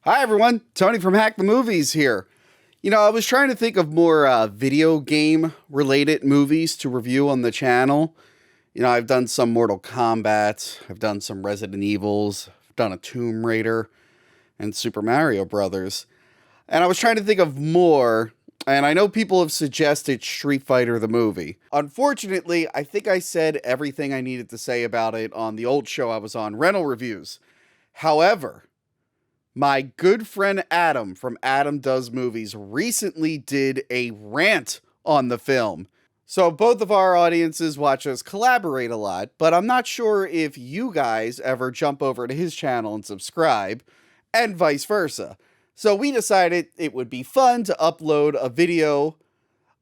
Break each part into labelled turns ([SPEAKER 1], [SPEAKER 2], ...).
[SPEAKER 1] Hi everyone, Tony from Hack the Movies here. I was trying to think of more video game related movies to review on the channel. I've done some Mortal Kombat, I've done some Resident Evils, I've done a Tomb Raider, and Super Mario Brothers. And I was trying to think of more, and I know people have suggested Street Fighter the movie. Unfortunately, I think I said everything I needed to say about it on the old show I was on, Rental Reviews. However, my good friend Adam from Adam Does Movies recently did a rant on the film. So both of our audiences watch us collaborate a lot, but I'm not sure if you guys ever jump over to his channel and subscribe, and vice versa. So we decided it would be fun to upload a video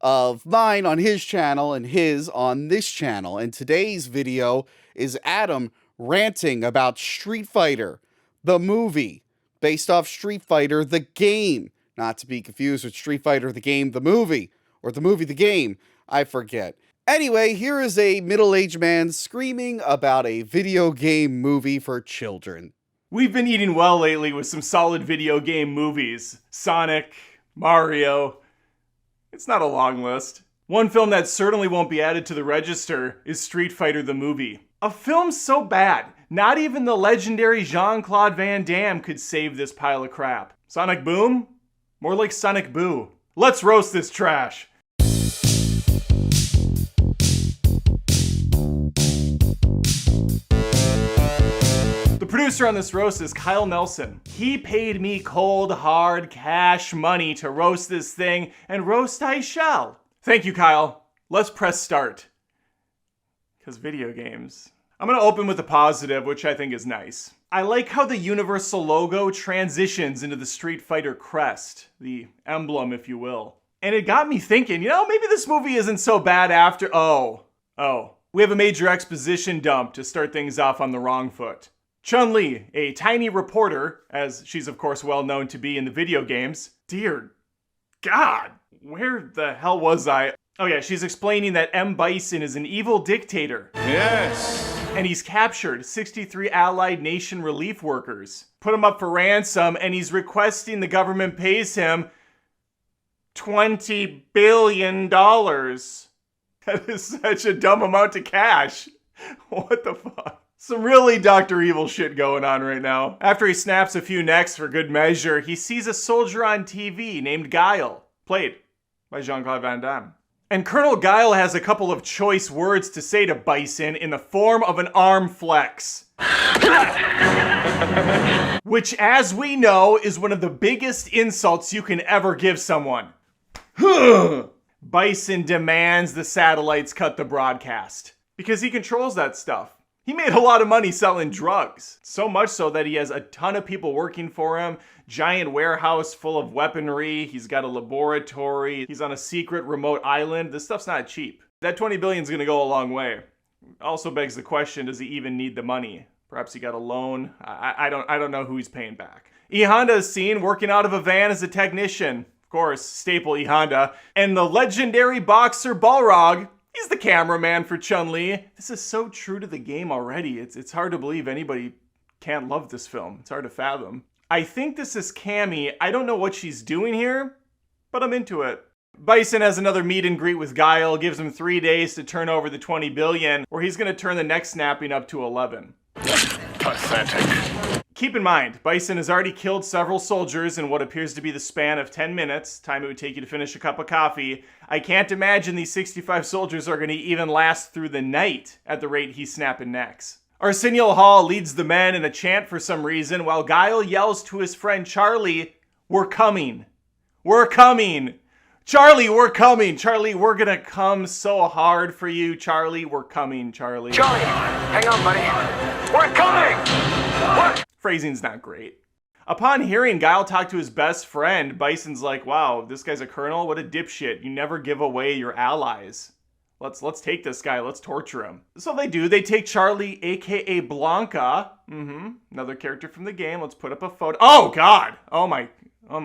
[SPEAKER 1] of mine on his channel and his on this channel. And today's video is Adam ranting about Street Fighter, the movie, based off Street Fighter, the game. Not to be confused with Street Fighter, the game, the movie. Or the movie, the game. I forget. Anyway, here is a middle-aged man screaming about a video game movie for children.
[SPEAKER 2] We've been eating well lately with some solid video game movies. Sonic, Mario. It's not a long list. One film that certainly won't be added to the register is Street Fighter the movie. A film so bad, not even the legendary Jean-Claude Van Damme could save this pile of crap. Sonic Boom? More like Sonic Boo. Let's roast this trash. The producer on this roast is Kyle Nelson. He paid me cold, hard cash money to roast this thing, and roast I shall. Thank you, Kyle. Let's press start. Because video games. I'm going to open with a positive, which I think is nice. I like how the Universal logo transitions into the Street Fighter crest, the emblem, if you will. And it got me thinking, maybe this movie isn't so bad after... Oh. We have a major exposition dump to start things off on the wrong foot. Chun-Li, a tiny reporter, as she's of course well known to be in the video games. Dear God, where the hell was I? Oh yeah, she's explaining that Bison is an evil dictator.
[SPEAKER 3] Yes.
[SPEAKER 2] And he's captured 63 allied nation relief workers, put him up for ransom, and he's requesting the government pays him $20 billion. That is such a dumb amount of cash. What the fuck? Some really Dr. Evil shit going on right now. After he snaps a few necks for good measure, he sees a soldier on TV named Guile, played by Jean-Claude Van Damme. And Colonel Guile has a couple of choice words to say to Bison in the form of an arm flex. Which, as we know, is one of the biggest insults you can ever give someone. Bison demands the satellites cut the broadcast. Because he controls that stuff. He made a lot of money selling drugs. So much so that he has a ton of people working for him, giant warehouse full of weaponry, he's got a laboratory, he's on a secret remote island. This stuff's not cheap. That 20 billion is gonna go a long way. Also begs the question, does he even need the money? Perhaps he got a loan? I don't know who he's paying back. E. Honda is seen working out of a van as a technician. Of course, staple E. Honda. And the legendary boxer Balrog, he's the cameraman for Chun-Li. This is so true to the game already. It's hard to believe anybody can't love this film. It's hard to fathom. I think this is Cammy. I don't know what she's doing here, but I'm into it. Bison has another meet and greet with Guile, gives him 3 days to turn over the 20 billion, or he's gonna turn the neck snapping up to 11.
[SPEAKER 3] Pathetic.
[SPEAKER 2] Keep in mind, Bison has already killed several soldiers in what appears to be the span of 10 minutes, time it would take you to finish a cup of coffee. I can't imagine these 65 soldiers are going to even last through the night at the rate he's snapping necks. Arsenio Hall leads the men in a chant for some reason, while Guile yells to his friend Charlie, "We're coming. We're coming. Charlie, we're coming. Charlie, we're gonna come so hard for you. Charlie, we're coming, Charlie."
[SPEAKER 3] Charlie, hang on, buddy. We're coming! What?
[SPEAKER 2] Phrasing's not great. Upon hearing Guile talk to his best friend, Bison's like, wow, this guy's a colonel? What a dipshit. You never give away your allies. Let's take this guy. Let's torture him. So they do. They take Charlie, aka Blanca. Another character from the game. Let's put up a photo. Oh, God. Oh, my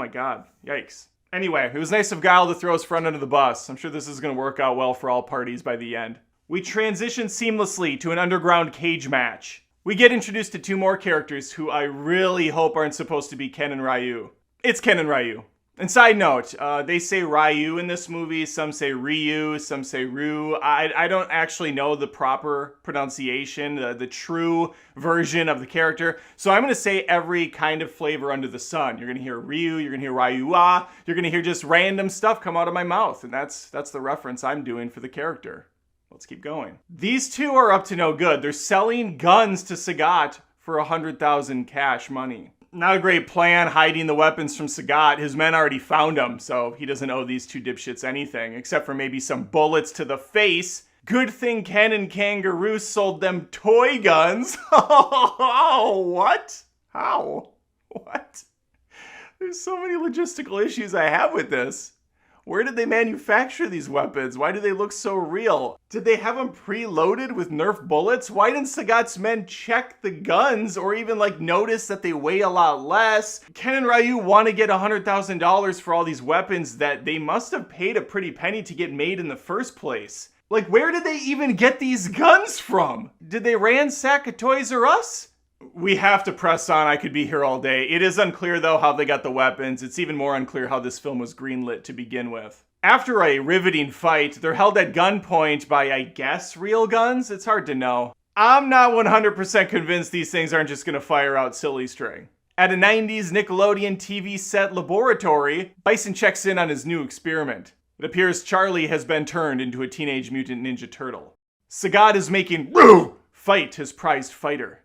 [SPEAKER 2] God. Yikes. Anyway, it was nice of Guile to throw his friend under the bus. I'm sure this is going to work out well for all parties by the end. We transition seamlessly to an underground cage match. We get introduced to two more characters who I really hope aren't supposed to be Ken and Ryu. It's Ken and Ryu. And side note, they say Ryu in this movie, some say Ryu, some say Ryu. I don't actually know the proper pronunciation, the true version of the character. So I'm going to say every kind of flavor under the sun. You're going to hear Ryu, you're going to hear Ryu-ah, you're going to hear just random stuff come out of my mouth. And that's the reference I'm doing for the character. Let's keep going. These two are up to no good. They're selling guns to Sagat for 100,000 cash money. Not a great plan, hiding the weapons from Sagat. His men already found him, so he doesn't owe these two dipshits anything, except for maybe some bullets to the face. Good thing Ken and Kangaroo sold them toy guns. Oh, what? How? What? There's so many logistical issues I have with this. Where did they manufacture these weapons? Why do they look so real? Did they have them preloaded with Nerf bullets? Why didn't Sagat's men check the guns or even notice that they weigh a lot less? Ken and Ryu want to get $100,000 for all these weapons that they must have paid a pretty penny to get made in the first place. Where did they even get these guns from? Did they ransack a Toys R Us? We have to press on. I could be here all day. It is unclear, though, how they got the weapons. It's even more unclear how this film was greenlit to begin with. After a riveting fight, they're held at gunpoint by, I guess, real guns? It's hard to know. I'm not 100% convinced these things aren't just going to fire out silly string. At a 90s Nickelodeon TV set laboratory, Bison checks in on his new experiment. It appears Charlie has been turned into a Teenage Mutant Ninja Turtle. Sagat is making Roo fight his prized fighter,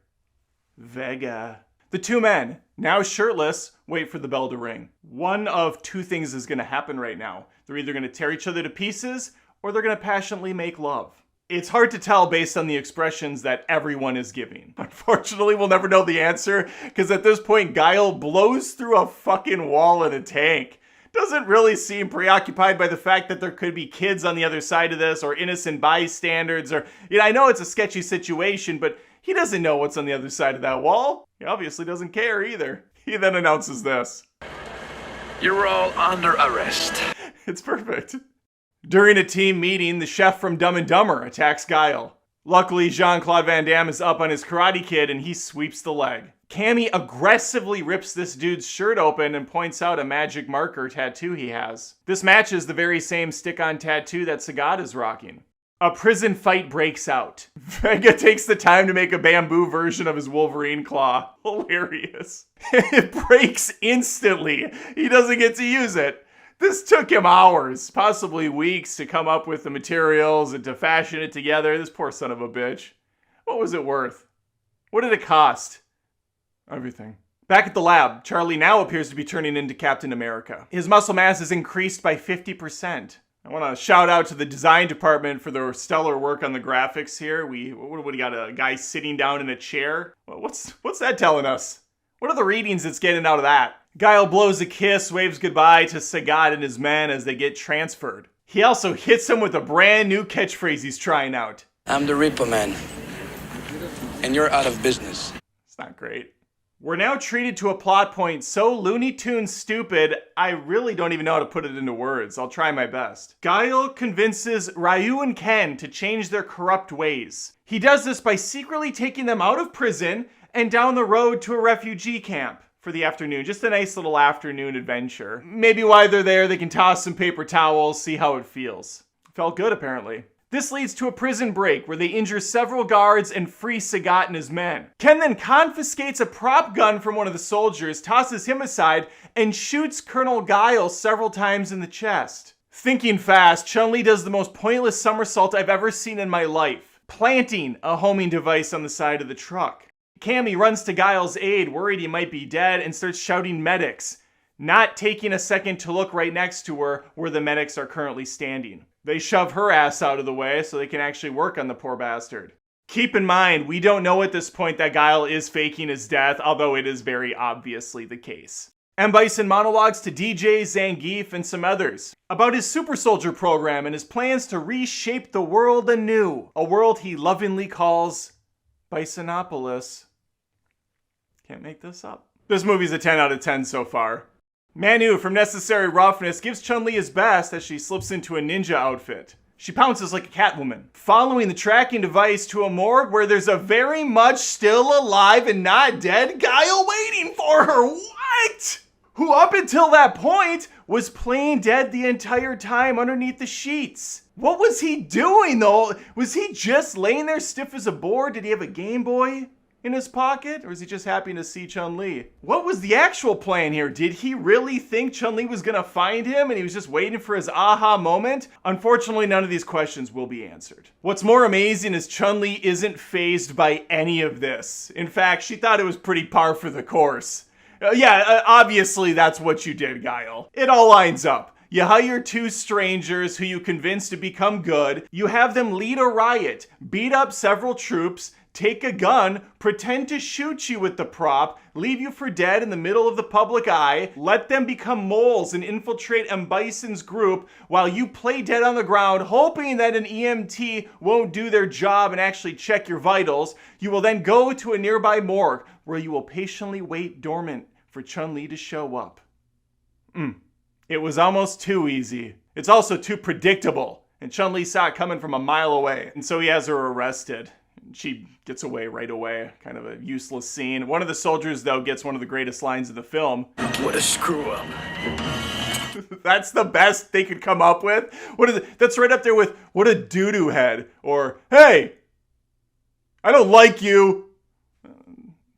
[SPEAKER 2] Vega. The two men, now shirtless, wait for the bell to ring. One of two things is going to happen right now. They're either going to tear each other to pieces, or they're going to passionately make love. It's hard to tell based on the expressions that everyone is giving. Unfortunately, we'll never know the answer, because at this point, Guile blows through a fucking wall in a tank. Doesn't really seem preoccupied by the fact that there could be kids on the other side of this, or innocent bystanders, or, I know it's a sketchy situation, but he doesn't know what's on the other side of that wall. He obviously doesn't care either. He then announces this.
[SPEAKER 3] You're all under arrest.
[SPEAKER 2] It's perfect. During a team meeting, the chef from Dumb and Dumber attacks Guile. Luckily, Jean-Claude Van Damme is up on his Karate Kid and he sweeps the leg. Cammy aggressively rips this dude's shirt open and points out a magic marker tattoo he has. This matches the very same stick-on tattoo that Sagat is rocking. A prison fight breaks out. Vega takes the time to make a bamboo version of his Wolverine claw. Hilarious. It breaks instantly. He doesn't get to use it. This took him hours, possibly weeks, to come up with the materials and to fashion it together. This poor son of a bitch. What was it worth? What did it cost? Everything. Back at the lab, Charlie now appears to be turning into Captain America. His muscle mass is increased by 50%. I want to shout out to the design department for their stellar work on the graphics here. What do we got, a guy sitting down in a chair? What's that telling us? What are the readings it's getting out of that? Guile blows a kiss, waves goodbye to Sagat and his men as they get transferred. He also hits him with a brand new catchphrase he's trying out.
[SPEAKER 4] I'm the Reaper Man, and you're out of business.
[SPEAKER 2] It's not great. We're now treated to a plot point so Looney Tunes stupid, I really don't even know how to put it into words. I'll try my best. Guile convinces Ryu and Ken to change their corrupt ways. He does this by secretly taking them out of prison and down the road to a refugee camp for the afternoon. Just a nice little afternoon adventure. Maybe while they're there, they can toss some paper towels, see how it feels. Felt good, apparently. This leads to a prison break where they injure several guards and free Sagat and his men. Ken then confiscates a prop gun from one of the soldiers, tosses him aside, and shoots Colonel Guile several times in the chest. Thinking fast, Chun-Li does the most pointless somersault I've ever seen in my life, planting a homing device on the side of the truck. Cammy runs to Guile's aid, worried he might be dead, and starts shouting medics, not taking a second to look right next to her where the medics are currently standing. They shove her ass out of the way so they can actually work on the poor bastard. Keep in mind, we don't know at this point that Guile is faking his death, although it is very obviously the case. M. Bison monologues to DJ, Zangief, and some others about his super soldier program and his plans to reshape the world anew. A world he lovingly calls Bisonopolis. Can't make this up. This movie's a 10 out of 10 so far. Manu from Necessary Roughness gives Chun-Li his best as she slips into a ninja outfit. She pounces like a Catwoman, following the tracking device to a morgue where there's a very much still alive and not dead Guile waiting for her. What? Who up until that point was playing dead the entire time underneath the sheets. What was he doing though? Was he just laying there stiff as a board? Did he have a Game Boy in his pocket? Or is he just happy to see Chun-Li? What was the actual plan here? Did he really think Chun-Li was gonna find him and he was just waiting for his aha moment? Unfortunately, none of these questions will be answered. What's more amazing is Chun-Li isn't fazed by any of this. In fact, she thought it was pretty par for the course. Obviously that's what you did, Guile. It all lines up. You hire two strangers who you convince to become good. You have them lead a riot, beat up several troops, take a gun, pretend to shoot you with the prop, leave you for dead in the middle of the public eye, let them become moles and infiltrate Bison's group while you play dead on the ground, hoping that an EMT won't do their job and actually check your vitals. You will then go to a nearby morgue where you will patiently wait dormant for Chun-Li to show up. It was almost too easy. It's also too predictable. And Chun-Li saw it coming from a mile away. And so he has her arrested. She gets away right away. Kind of a useless scene. One of the soldiers, though, gets one of the greatest lines of the film.
[SPEAKER 3] What a screw up.
[SPEAKER 2] That's the best they could come up with. That's right up there with, what a doo-doo head. Or, hey, I don't like you.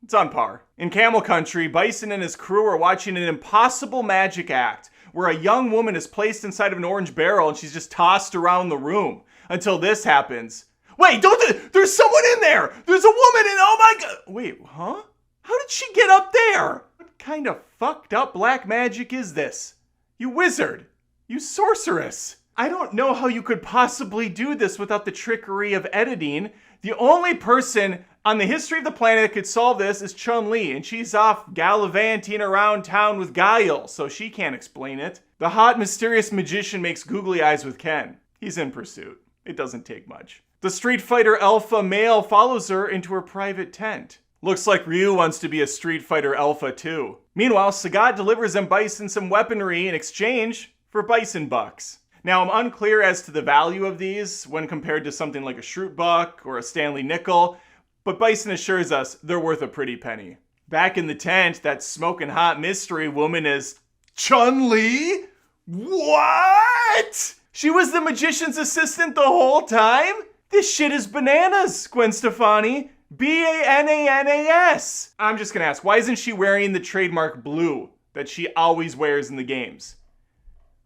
[SPEAKER 2] It's on par. In Camel Country, Bison and his crew are watching an impossible magic act where a young woman is placed inside of an orange barrel and she's just tossed around the room until this happens. Wait, there's someone in there! There's a woman in, oh my god! Wait, huh? How did she get up there? What kind of fucked up black magic is this? You wizard! You sorceress! I don't know how you could possibly do this without the trickery of editing. The only person on the history of the planet that could solve this is Chun-Li, and she's off gallivanting around town with Guile, so she can't explain it. The hot, mysterious magician makes googly eyes with Ken. He's in pursuit. It doesn't take much. The Street Fighter alpha male follows her into her private tent. Looks like Ryu wants to be a Street Fighter alpha too. Meanwhile, Sagat delivers Bison some weaponry in exchange for Bison bucks. Now, I'm unclear as to the value of these when compared to something like a Schrute buck or a Stanley nickel, but Bison assures us they're worth a pretty penny. Back in the tent, that smoking hot mystery woman is Chun-Li? What? She was the magician's assistant the whole time? This shit is bananas, Gwen Stefani. Bananas. I'm just gonna ask, why isn't she wearing the trademark blue that she always wears in the games?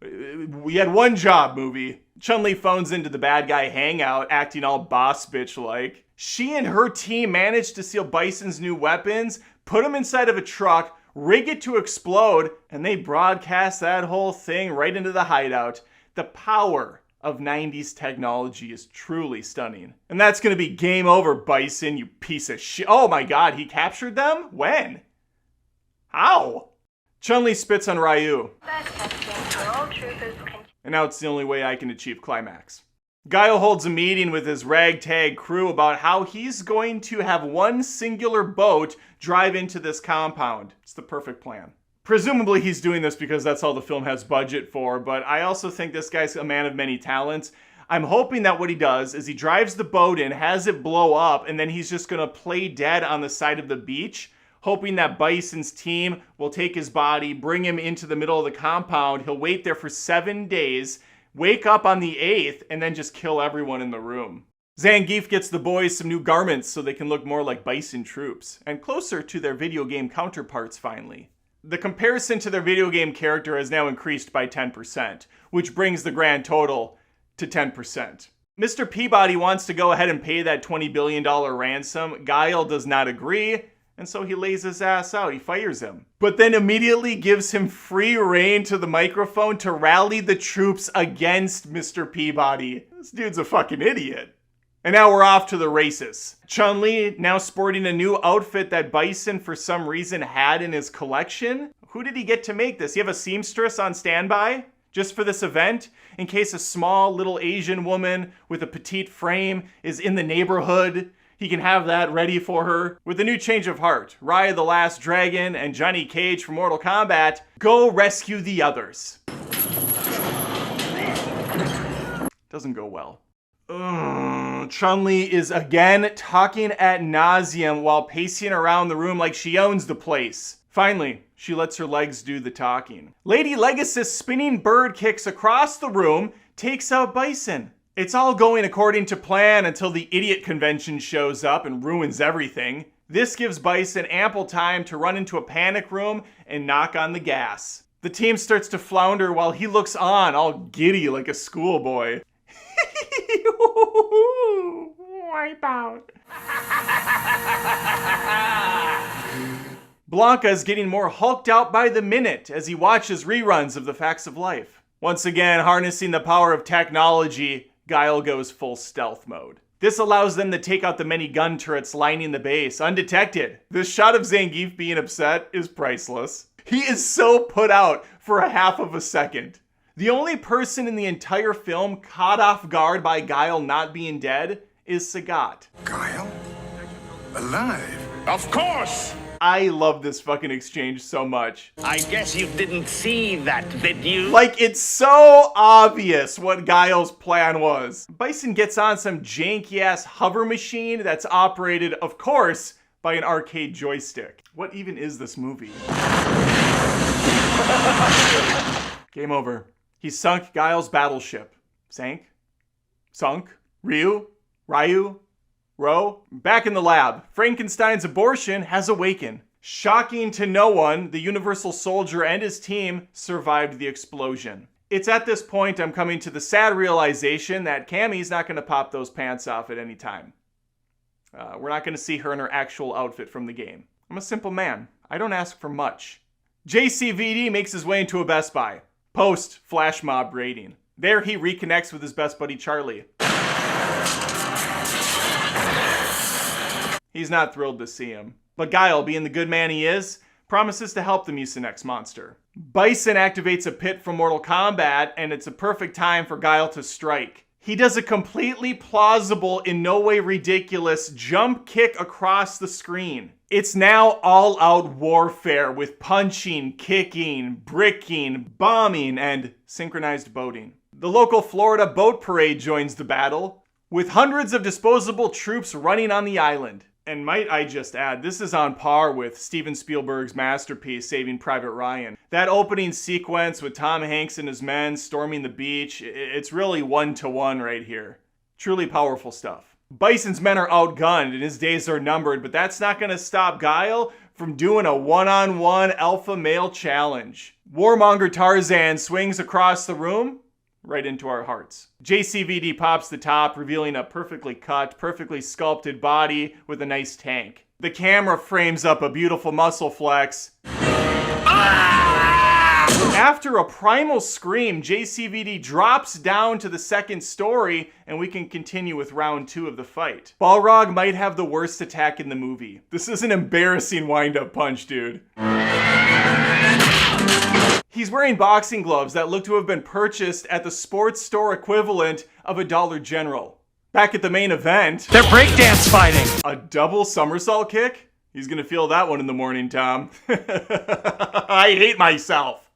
[SPEAKER 2] We had one job, movie. Chun-Li phones into the bad guy hangout, acting all boss bitch-like. She and her team managed to steal Bison's new weapons, put them inside of a truck, rig it to explode, and they broadcast that whole thing right into the hideout. The power of 90s technology is truly stunning. And that's gonna be game over, Bison, you piece of shit. Oh my god, he captured them? When? How? Chun-Li spits on Ryu. And now it's the only way I can achieve climax. Guile holds a meeting with his ragtag crew about how he's going to have one singular boat drive into this compound. It's the perfect plan. Presumably he's doing this because that's all the film has budget for, but I also think this guy's a man of many talents. I'm hoping that what he does is he drives the boat in, has it blow up, and then he's just gonna play dead on the side of the beach, hoping that Bison's team will take his body, bring him into the middle of the compound. He'll wait there for 7 days, wake up on the 8th, and then just kill everyone in the room. Zangief gets the boys some new garments so they can look more like Bison troops, and closer to their video game counterparts finally. The comparison to their video game character has now increased by 10%, which brings the grand total to 10%. Mr. Peabody wants to go ahead and pay that $20 billion ransom. Guile does not agree, and so he lays his ass out. He fires him. But then immediately gives him free rein to the microphone to rally the troops against Mr. Peabody. This dude's a fucking idiot. And now we're off to the races. Chun-Li now sporting a new outfit that Bison for some reason had in his collection. Who did he get to make this? You have a seamstress on standby just for this event? In case a small little Asian woman with a petite frame is in the neighborhood, he can have that ready for her. With a new change of heart, Raya the Last Dragon and Johnny Cage from Mortal Kombat go rescue the others. Doesn't go well. Chun-Li is again talking ad nauseum while pacing around the room like she owns the place. Finally, she lets her legs do the talking. Lady Legacy spinning bird kicks across the room, takes out Bison. It's all going according to plan until the idiot convention shows up and ruins everything. This gives Bison ample time to run into a panic room and knock on the gas. The team starts to flounder while he looks on, all giddy like a schoolboy. Wipe out. Blanca is getting more hulked out by the minute as he watches reruns of The Facts of Life. Once again, harnessing the power of technology, Guile goes full stealth mode. This allows them to take out the many gun turrets lining the base undetected. This shot of Zangief being upset is priceless. He is so put out for a half of a second. The only person in the entire film caught off guard by Guile not being dead is Sagat.
[SPEAKER 5] Guile? Alive?
[SPEAKER 3] Of course!
[SPEAKER 2] I love this fucking exchange so much.
[SPEAKER 3] I guess you didn't see that, did you?
[SPEAKER 2] Like, it's so obvious what Guile's plan was. Bison gets on some janky-ass hover machine that's operated, of course, by an arcade joystick. What even is this movie? Game over. He sunk Guile's battleship. Sank? Sunk? Ryu? Ro? Back in the lab, Frankenstein's abortion has awakened. Shocking to no one, the Universal Soldier and his team survived the explosion. It's at this point I'm coming to the sad realization that Cammy's not going to pop those pants off at any time. We're not going to see her in her actual outfit from the game. I'm a simple man. I don't ask for much. JCVD makes his way into a Best Buy. Post flash mob raiding. There he reconnects with his best buddy Charlie. He's not thrilled to see him. But Guile, being the good man he is, promises to help the Mucinex monster. Bison activates a pit from Mortal Kombat, and it's a perfect time for Guile to strike. He does a completely plausible, in no way ridiculous, jump kick across the screen. It's now all-out warfare with punching, kicking, bricking, bombing, and synchronized boating. The local Florida boat parade joins the battle, with hundreds of disposable troops running on the island. And might I just add, this is on par with Steven Spielberg's masterpiece, Saving Private Ryan. That opening sequence with Tom Hanks and his men storming the beach, it's really one-to-one right here. Truly powerful stuff. Bison's men are outgunned and his days are numbered, but that's not going to stop Guile from doing a one-on-one alpha male challenge. Warmonger Tarzan swings across the room, right into our hearts. JCVD pops the top, revealing a perfectly cut, perfectly sculpted body with a nice tank. The camera frames up a beautiful muscle flex. After a primal scream, JCVD drops down to the second story, and we can continue with round 2 of the fight. Balrog might have the worst attack in the movie. This is an embarrassing wind-up punch, dude. He's wearing boxing gloves that look to have been purchased at the sports store equivalent of a Dollar General. Back at the main event,
[SPEAKER 3] They're breakdance fighting!
[SPEAKER 2] a double somersault kick? He's gonna feel that one in the morning, Tom. I hate myself.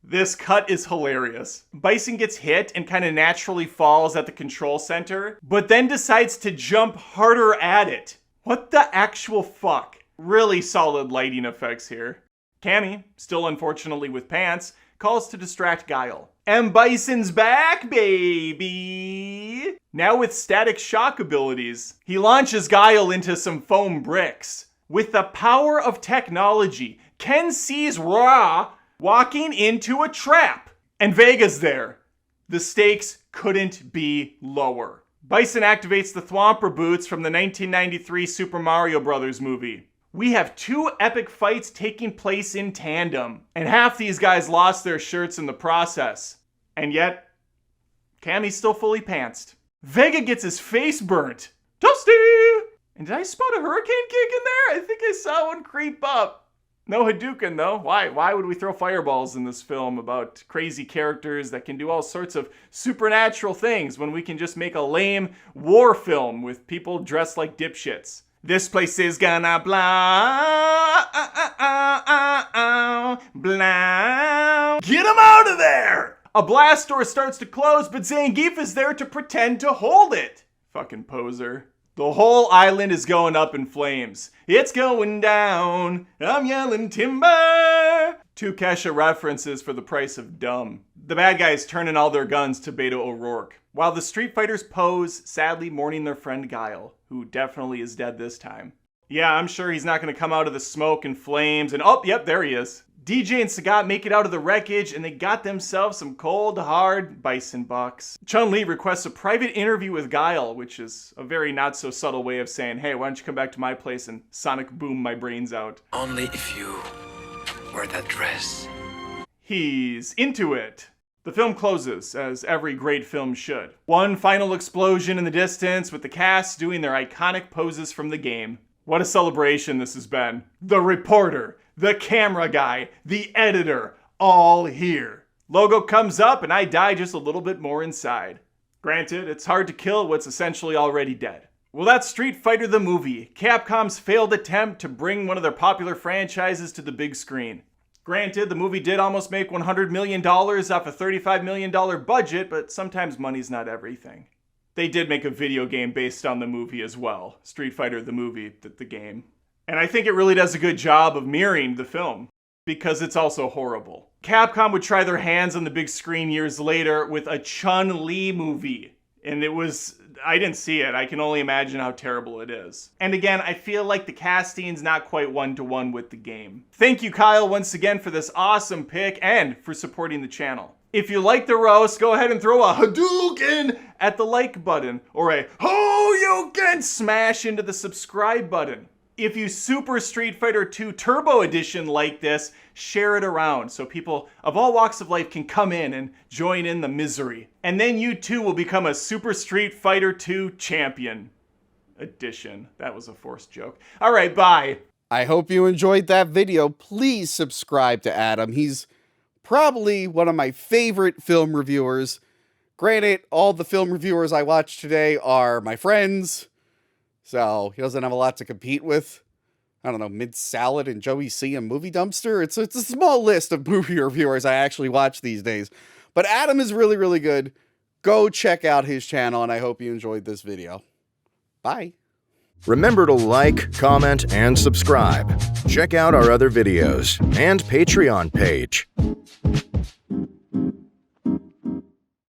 [SPEAKER 2] This cut is hilarious. Bison gets hit and kind of naturally falls at the control center, but then decides to jump harder at it. What the actual fuck? Really solid lighting effects here. Cammy, still unfortunately with pants, calls to distract Guile. And Bison's back, baby! Now with static shock abilities, he launches Guile into some foam bricks. With the power of technology, Ken sees Ra walking into a trap. And Vega's there. The stakes couldn't be lower. Bison activates the Thwomper boots from the 1993 Super Mario Bros. Movie. We have 2 epic fights taking place in tandem, and half these guys lost their shirts in the process. And yet, Cammy's still fully pantsed. Vega gets his face burnt. Toasty! And did I spot a hurricane kick in there? I think I saw one creep up. No Hadouken though. Why would we throw fireballs in this film about crazy characters that can do all sorts of supernatural things when we can just make a lame war film with people dressed like dipshits? This place is gonna blow. Get him out of there! A blast door starts to close, but Zangief is there to pretend to hold it. Fucking poser. The whole island is going up in flames. It's going down. I'm yelling timber. 2 Kesha references for the price of dumb. The bad guys turning all their guns to Beto O'Rourke, while the Street Fighters pose, sadly mourning their friend Guile, who definitely is dead this time. Yeah, I'm sure he's not going to come out of the smoke and flames and oh, yep, there he is. DJ and Sagat make it out of the wreckage and they got themselves some cold, hard Bison bucks. Chun-Li requests a private interview with Guile, which is a very not so subtle way of saying, hey, why don't you come back to my place and sonic boom my brains out.
[SPEAKER 4] Only if you wear that dress.
[SPEAKER 2] He's into it. The film closes, as every great film should. One final explosion in the distance with the cast doing their iconic poses from the game. What a celebration this has been. The reporter, the camera guy, the editor, all here. Logo comes up and I die just a little bit more inside. Granted, it's hard to kill what's essentially already dead. Well, that's Street Fighter the movie, Capcom's failed attempt to bring one of their popular franchises to the big screen. Granted, the movie did almost make $100 million off a $35 million budget, but sometimes money's not everything. They did make a video game based on the movie as well. Street Fighter the movie, the game. And I think it really does a good job of mirroring the film, because it's also horrible. Capcom would try their hands on the big screen years later with a Chun-Li movie. And I didn't see it. I can only imagine how terrible it is. And again, I feel like the casting's not quite one-to-one with the game. Thank you, Kyle, once again for this awesome pick and for supporting the channel. If you like the roast, go ahead and throw a Hadouken at the like button or a Houyuken smash into the subscribe button. If you Super Street Fighter 2 Turbo Edition like this, share it around so people of all walks of life can come in and join in the misery. And then you too will become a Super Street Fighter 2 Champion Edition. That was a forced joke. All right, bye.
[SPEAKER 1] I hope you enjoyed that video. Please subscribe to Adam. He's probably one of my favorite film reviewers. Granted, all the film reviewers I watch today are my friends, so he doesn't have a lot to compete with. I don't know, Mid Salad and Joey C and Movie Dumpster. It's a small list of movie reviewers I actually watch these days. But Adam is really, really good. Go check out his channel, and I hope you enjoyed this video. Bye.
[SPEAKER 6] Remember to like, comment, and subscribe. Check out our other videos and Patreon page.